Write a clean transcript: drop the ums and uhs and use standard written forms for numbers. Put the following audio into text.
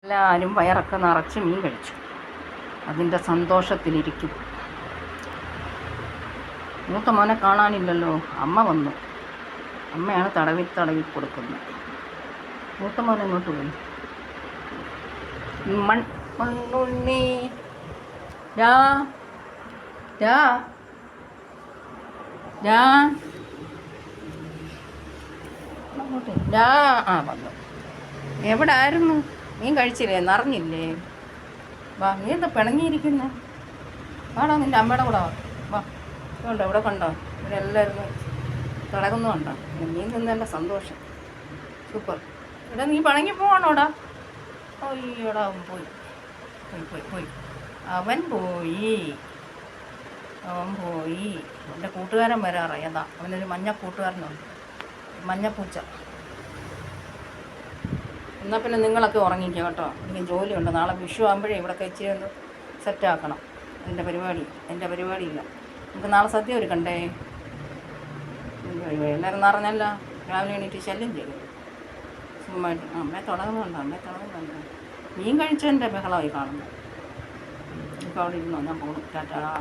എല്ലാവരും വയറൊക്കെ നിറച്ച് മീൻ കഴിച്ചു. അതിൻ്റെ സന്തോഷത്തിലിരിക്കും. മൂത്ത മോനെ കാണാനില്ലല്ലോ. അമ്മ വന്നു. അമ്മയാണ് തടവി തടവി കൊടുക്കുന്നത്. മൂത്ത മോനെ ഇങ്ങോട്ട് പോയി. മണ്ണുണ്ണി രാ രാ രാ രാ ആ വന്നു. എവിടെ ആയിരുന്നു? മീൻ കഴിച്ചില്ലേ? നിറഞ്ഞില്ലേ? വാ, നീ എന്താ പിണങ്ങിയിരിക്കുന്ന? വാടാ, നിൻ്റെ അമ്മയുടെ കൂടെ വാ. കണ്ടോ, ഇവിടെ കണ്ടോ? ഇവിടെ എല്ലാവരും തിളകുന്നുണ്ടോ? മീൻ തിന്നല്ല സന്തോഷം. സൂപ്പർ. ഇവിടെ നീ പിണങ്ങി പോവാണോടാ? അയ്യോടാ, അവൻ പോയി പോയി പോയി പോയി അവൻ പോയി അവൻ പോയി. എൻ്റെ കൂട്ടുകാരൻ വരാറായി. അതാ അവനൊരു മഞ്ഞ കൂട്ടുകാരനുണ്ട്, മഞ്ഞപ്പൂച്ച. എന്നാൽ പിന്നെ നിങ്ങളൊക്കെ ഉറങ്ങിക്കുക കേട്ടോ. എനിക്ക് ജോലിയുണ്ട്. നാളെ വിഷു ആകുമ്പോഴേ ഇവിടെയൊക്കെ ഇച്ചിരി ഒന്ന് സെറ്റാക്കണം. എൻ്റെ പരിപാടിയില്ല. നമുക്ക് നാളെ സദ്യ ഒരുക്കണ്ടേ? എല്ലാവരും നിറഞ്ഞല്ല. രാവിലെ എണീറ്റ് ശല്യം ചെയ്യും ചുമ്മായിട്ട്. അമ്മയെ തുടങ്ങുന്നുണ്ട്. മീൻ കഴിച്ചതിൻ്റെ ബഹളമായി കാണുന്നു. ഇപ്പോൾ അവിടെ ഇരുന്നോ, ഞാൻ പോകും. ടാറ്റാ.